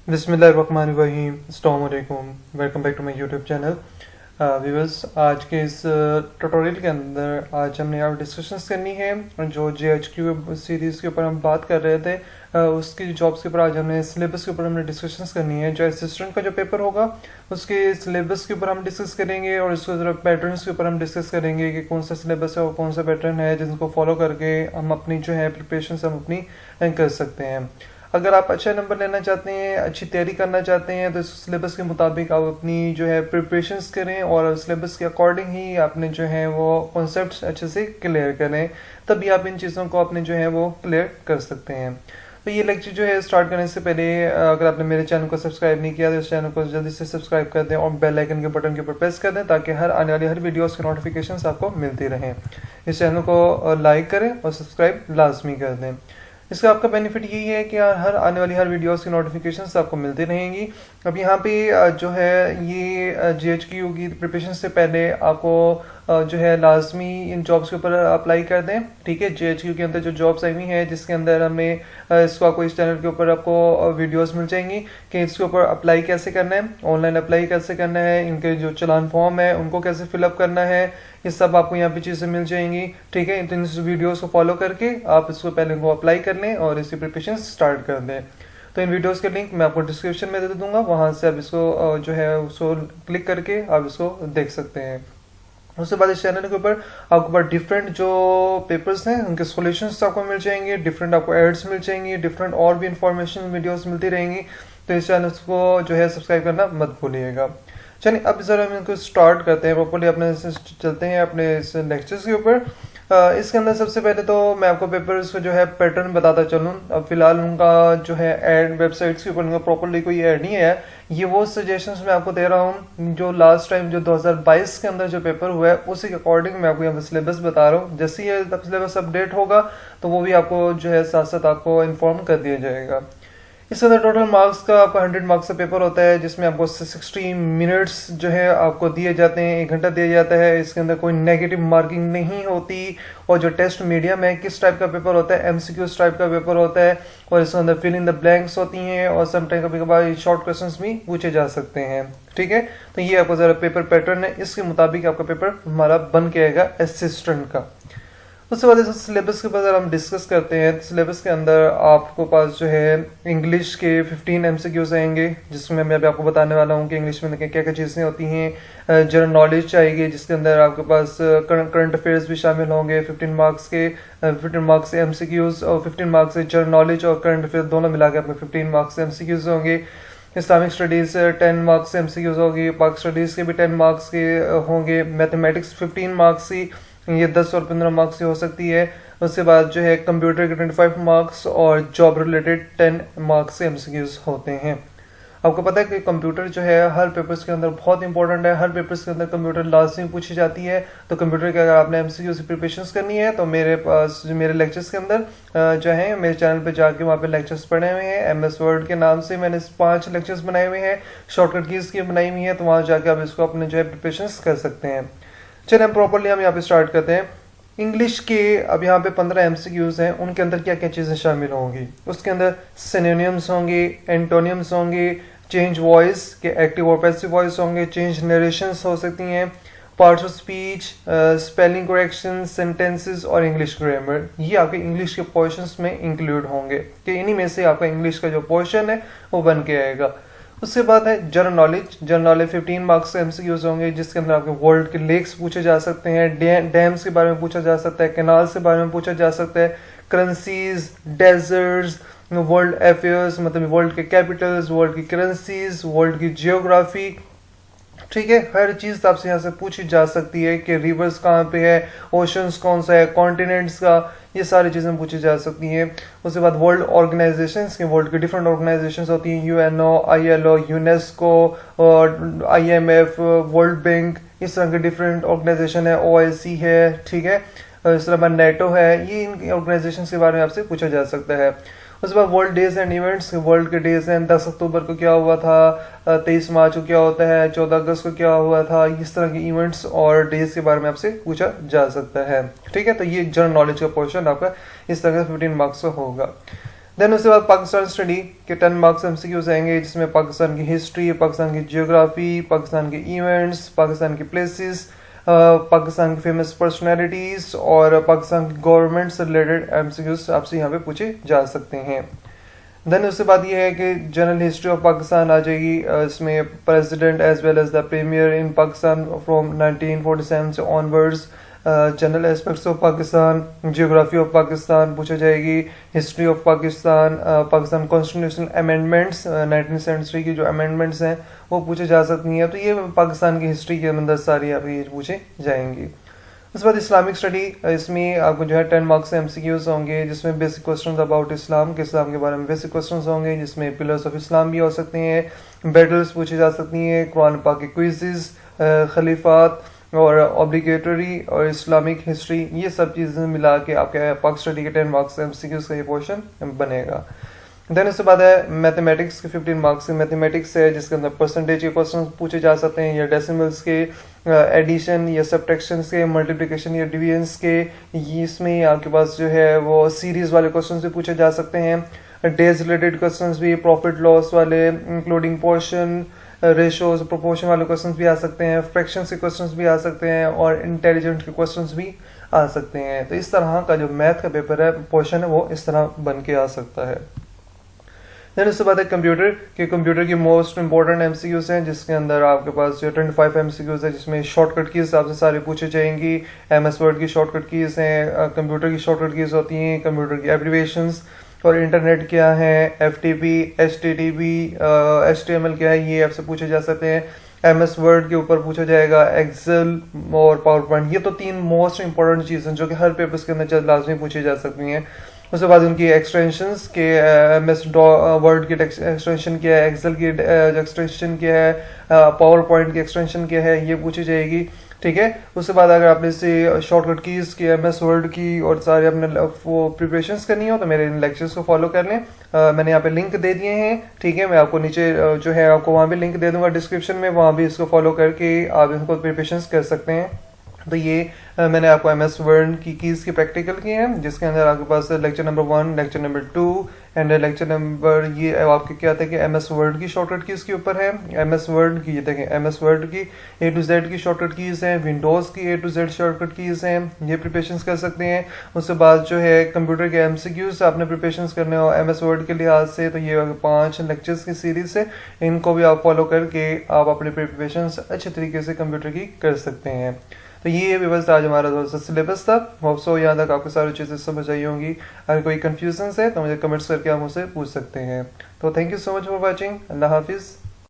बिस्मिल्लाहिर्रहमानिर्रहीम, अस्सलाम वालेकुम। Welcome back to my YouTube channel. Viewers, आज के इस ट्यूटोरियल के अंदर आज हमने यहाँ डिस्कशंस करनी है जो JHQ सीरीज़ के ऊपर हम बात कर रहे थे। उसकी जॉब्स के ऊपर आज हमने सिलेबस के ऊपर हमने डिस्कशंस करनी है। जो असिस्टेंट का जो पेपर होगा उसके सिलेबस के ऊपर हम डिस्कस करेंगे और इसके तरफ पैटर्न्स के ऊपर हम डिस्कस करेंगे कि कौन सा सिलेबस है और कौन सा पैटर्न है जिनको फॉलो करके हम अपनी जो है प्रिपरेशन हम अपनी कर सकते हैं। अगर आप अच्छा नंबर लेना चाहते हैं, अच्छी तैयारी करना चाहते हैं, तो इस सिलेबस के मुताबिक आप अपनी जो है प्रिपरेशंस करें और सिलेबस के अकॉर्डिंग ही आपने जो है वो कॉन्सेप्ट्स अच्छे से क्लियर करें, तभी आप इन चीज़ों को अपने जो है वो क्लियर कर सकते हैं। तो ये लेक्चर जो है स्टार्ट करने से पहले अगर आपने मेरे चैनल को सब्सक्राइब नहीं किया तो इस चैनल को जल्दी से सब्सक्राइब कर दें और बेल आइकन के बटन के ऊपर प्रेस कर दें ताकि हर आने वाली हर वीडियोस की नोटिफिकेशंस आपको मिलती रहें। इस चैनल को लाइक करें और सब्सक्राइब लाजमी कर दें। इसका आपका बेनिफिट यही है कि हर आने वाली हर वीडियोस की नोटिफिकेशंस आपको मिलती रहेंगी। अब यहाँ पे जो है ये JHQ की प्रिपरेशन से पहले आपको जो है लाजमी इन जॉब्स के ऊपर अप्लाई कर दें। ठीक है, JHQ के अंदर जो जॉब्स आई हुई हैं जिसके अंदर हमें इसको आपको इस चैनल के ऊपर आपको वीडियोस मिल जाएंगी कि इसके ऊपर अप्लाई कैसे करना है, ऑनलाइन अप्लाई कैसे करना है, इनके जो चलान फॉर्म है उनको कैसे फिलअप करना है, ये सब आपको यहाँ पे चीज़ें मिल जाएंगी। ठीक है, तो इन वीडियोस को फॉलो करके आप इसको पहले को अप्लाई कर लें और इसकी प्रिपरेशन स्टार्ट कर दें। तो इन वीडियोस के लिंक मैं आपको डिस्क्रिप्शन में दे दूंगा, वहां से आप इसको जो है उसको क्लिक करके आप इसको देख सकते हैं। उसके बाद इस चैनल के ऊपर आपको डिफरेंट जो पेपर्स हैं उनके सॉल्यूशंस आपको मिल जाएंगे, डिफरेंट आपको एड्स मिल जाएंगी, डिफरेंट और भी इंफॉर्मेशन वीडियोस मिलती रहेंगी। तो इस चैनल को जो है सब्सक्राइब करना मत भूलिएगा। चलिए अब जरा हम इनको स्टार्ट करते हैं, प्रॉपर्ली अपने चलते हैं अपने इस लेक्चर्स के ऊपर। इसके अंदर सबसे पहले तो मैं आपको पेपर्स को जो है पैटर्न बताता चलूँ। अब फिलहाल उनका जो है एड वेबसाइट्स के ऊपर उनका प्रॉपर्ली कोई एड नहीं है, ये वो सजेशंस मैं आपको दे रहा हूँ जो लास्ट टाइम जो 2022 के अंदर जो पेपर हुआ है उसी के अकॉर्डिंग मैं आपको यहाँ पर सिलेबस बता रहा हूँ। जैसे ही सिलेबस अपडेट होगा तो वो भी आपको जो है साथ साथ आपको इन्फॉर्म कर दिया जाएगा। इसके अंदर टोटल मार्क्स का आपका 100 मार्क्स का पेपर होता है जिसमें आपको 60 मिनट्स जो है आपको दिए जाते हैं, 1 घंटा दिया जाता है। इसके अंदर कोई नेगेटिव मार्किंग नहीं होती और जो टेस्ट मीडियम है किस टाइप का पेपर होता है, MCQs टाइप का पेपर होता है और इसके अंदर फिल इन द ब्लैंक्स होती हैं और समटाइम कभी कभार शॉर्ट क्वेश्चंस भी पूछे जा सकते हैं। ठीक है, तो ये आपको जरा पेपर पैटर्न है, इसके मुताबिक आपका पेपर हमारा बन के आएगा असिस्टेंट का। उसके बाद सिलेबस के बाद हम डिस्कस करते हैं। सिलेबस के अंदर आपको पास जो है इंग्लिश के 15 MCQs आएंगे जिसमें मैं अभी आपको बताने वाला हूँ कि इंग्लिश में क्या क्या चीज़ें होती हैं। जनरल नॉलेज आएगी जिसके अंदर आपके पास करंट अफेयर्स भी शामिल होंगे। 15 मार्क्स के 15 मार्क्स से MCQs और 15 मार्क्स से जनरल नॉलेज और करंट अफेयर दोनों मिला के आपको 15 मार्क्स से MCQs होंगे। इस्लामिक स्टडीज़ 10 मार्क्स से MCQs होगी, पाक स्टडीज़ के भी 10 मार्क्स के होंगे, मैथमेटिक्स 15 मार्क्स की ये 10 और 15 मार्क्स की हो सकती है। उसके बाद जो है कंप्यूटर के 25 मार्क्स और जॉब रिलेटेड 10 मार्क्स के MCQs होते हैं। आपको पता है कि कंप्यूटर जो है हर पेपर्स के अंदर बहुत इंपॉर्टेंट है, हर पेपर्स के अंदर कंप्यूटर लाजमी पूछी जाती है। तो कंप्यूटर के अगर आपने MCQs की प्रिपरेशन करनी है तो मेरे पास मेरे लेक्चर्स के अंदर जो है मेरे चैनल पे जाके वहाँ पे लेक्चर्स पढ़े हुए हैं। MS वर्ड के नाम से मैंने 5 लेक्चर्स बनाए हुए हैं, शॉर्टकट कीज की बनाई हुई है, तो वहाँ जाके आप इसको अपने जो है प्रिपरेशन कर सकते हैं। चलिए हम प्रॉपर्ली हम यहाँ पे स्टार्ट करते हैं। इंग्लिश के अब यहाँ पे 15 MCQs हैं, उनके अंदर क्या क्या चीज़ें शामिल होंगी। उसके अंदर सिनोनिम्स होंगे, एंटोनियम्स होंगे, चेंज वॉइस के एक्टिव और पैसिव वॉइस होंगे, चेंज नरेशंस हो सकती हैं, parts of speech, spelling correction, sentences और इंग्लिश ग्रामर, ये आपके इंग्लिश के पोर्शंस में इंक्लूड होंगे कि इन्हीं में से आपका इंग्लिश का जो पोर्शन है वो बन के आएगा। उसके बाद है general knowledge. General knowledge 15 marks से MCQs होंगे जिसके अंदर आपके वर्ल्ड के लेक्स पूछे जा सकते हैं, डैम्स के बारे में पूछा जा सकता है, कैनाल्स के बारे में पूछा जा सकता है, करेंसीज, डेजर्ट्स, वर्ल्ड अफेयर्स मतलब वर्ल्ड के कैपिटल्स, वर्ल्ड की करेंसीज, वर्ल्ड की जियोग्राफी। ठीक है, हर चीज आपसे यहाँ से पूछी जा सकती है कि रिवर्स कहाँ पे है, ओशंस कौन सा है, कॉन्टिनेंट्स का, ये सारी चीजें पूछी जा सकती हैं। उसके बाद वर्ल्ड ऑर्गेनाइजेशंस के वर्ल्ड की डिफरेंट ऑर्गेनाइजेशंस होती हैं, UNO, ILO, यूनेस्को और IMF, वर्ल्ड बैंक, इस तरह के डिफरेंट ऑर्गेनाइजेशन है, OIC है। ठीक है, इस तरह NATO है, ये इन ऑर्गेनाइजेशन के बारे में आपसे पूछा जा सकता है। उसके बाद world days and events, world के डेज हैं, 10 अक्टूबर को क्या हुआ था, 23 मार्च को क्या होता है, 14 अगस्त को क्या हुआ था, इस तरह के इवेंट्स और डेज के बारे में आपसे पूछा जा सकता है। ठीक है, तो ये जनरल नॉलेज का पोर्शन आपका इस तरह से 15 मार्क्स का होगा। देन उसके बाद पाकिस्तान स्टडी के 10 मार्क्स एमसीक्यूज आएंगे, जिसमें पाकिस्तान की हिस्ट्री, पाकिस्तान की जियोग्राफी, पाकिस्तान के इवेंट्स, पाकिस्तान के प्लेसेस, पाकिस्तान की फेमस पर्सनैलिटीज और पाकिस्तान की गवर्नमेंट से रिलेटेड एमसीक्यूज आपसे यहाँ पे पूछे जा सकते हैं। देन उसके बाद ये है कि जनरल हिस्ट्री ऑफ पाकिस्तान आ जाएगी, इसमें president as well as the premier in Pakistan from 1947 से onwards, general aspects of Pakistan, geography of Pakistan पूछा जाएगी, history of Pakistan, Pakistan constitutional amendments 1973 की जो अमेंडमेंट्स हैं वो पूछे जा सकती हैं। तो ये पाकिस्तान की हिस्ट्री के अंदर सारी आप ये पूछे जाएंगी। उसके बाद इस्लामिक स्टडी, इसमें आपको जो है 10 मार्क्स एमसीक्यूज होंगे, जिसमें बेसिक क्वेश्चंस अबाउट इस्लाम के इस्लाम के बारे में बेसिक क्वेश्चंस होंगे, जिसमें पिलर्स ऑफ इस्लाम भी हो सकते हैं, बैटल्स पूछी जा सकती हैं, कुरान पाक के क्विज़ेस, खलीफात और ऑब्लिगेटरी और इस्लामिक हिस्ट्री, ये सब चीज़ें मिला के आपके पाक स्टडी के 10 मार्क्स एमसीक्यूज का ये पोर्शन बनेगा। देन उसके बाद है मैथमेटिक्स के 15 मार्क्स मैथमेटिक्स है, जिसके अंदर परसेंटेज के क्वेश्चन पूछे जा सकते हैं, या डेसिमल्स के, एडिशन या सब्ट्रैक्शन के, मल्टीप्लिकेशन या डिवीजन्स के, इसमें आपके पास जो है वो सीरीज वाले क्वेश्चन भी पूछे जा सकते हैं। डेज रिलेटेड क्वेश्चन भी, प्रॉफिट लॉस वाले, इंक्लूडिंग पोर्शन, रेशोज, प्रोपोर्शन वाले क्वेश्चंस भी आ सकते हैं, फ्रैक्शंस के क्वेश्चंस भी आ सकते हैं और इंटेलिजेंट के क्वेश्चंस भी आ सकते हैं। तो इस तरह का जो मैथ का पेपर है, पोर्शन है, वो इस तरह बन के आ सकता है। देन उसके बाद है कंप्यूटर की मोस्ट इंपॉर्टेंट एमसीक्यूज हैं, जिसके अंदर आपके पास जो 25 एमसीक्यूज है, जिसमें शॉर्टकट कीज आपसे सारी पूछी जाएंगी। एमएस वर्ड की शॉर्टकट कीज हैं, कंप्यूटर की शॉर्टकट कीज होती हैं, कंप्यूटर की एब्रिवेशंस और इंटरनेट क्या है, एफटीपी, एचटीटीपी, एचटीएमएल क्या है, ये आपसे पूछे जा सकते हैं। एमएस वर्ड के ऊपर पूछा जाएगा, एक्सेल और पावर पॉइंट, ये तो 3 मोस्ट इंपॉर्टेंट चीज़ें जो कि हर पेपर्स के अंदर लाजमी पूछी जा सकती हैं। उसके बाद उनकी एक्सटेंशंस के, एमएस वर्ड की एक्सटेंशन क्या है, एक्सेल की एक्सटेंशन क्या है, पावर पॉइंट की एक्सटेंशन क्या है, ये पूछी जाएगी। ठीक है, उसके बाद अगर आपने इसे शॉर्टकट कीज की, एमएस वर्ड की और सारे अपने वो प्रिपरेशंस करनी हो तो मेरे इन लेक्चर्स को फॉलो कर लें। मैंने यहाँ पे लिंक दे दिए हैं, ठीक है, मैं आपको नीचे जो है आपको वहाँ भी लिंक दे दूंगा डिस्क्रिप्शन में, वहाँ भी इसको फॉलो करके आप इनको प्रिपरेशंस कर सकते हैं। तो ये मैंने आपको एमएस वर्ड की कीज की प्रैक्टिकल की है, जिसके अंदर आपके पास lecture number 1, lecture number 2 and lecture number, ये आपके क्या था कि एमएस वर्ड की शॉर्टकट कीज के ऊपर है। एमएस वर्ड की, ये देखें, एमएस वर्ड की A to Z की शॉर्टकट कीज हैं, विंडोज की A to Z shortcut keys हैं, ये प्रिपरेशंस कर सकते हैं। उसके बाद जो है कंप्यूटर के एमसीक्यूज आपने प्रिपरेशंस करने हो एमएस वर्ड के लिहाज से, तो ये 5 लेक्चर्स की सीरीज है, इनको भी आप फॉलो करके आप अपनी प्रिपरेशंस अच्छे तरीके से कंप्यूटर की कर सकते हैं। तो ये व्यवस्था आज हमारा थोड़ा सा सिलेबस था। होप सो यहाँ तक आपको सारी चीज़ें समझ आई होंगी। अगर कोई कंफ्यूजन है तो मुझे कमेंट्स करके आप मुझसे पूछ सकते हैं। तो thank you so much for watching. अल्लाह हाफिज़।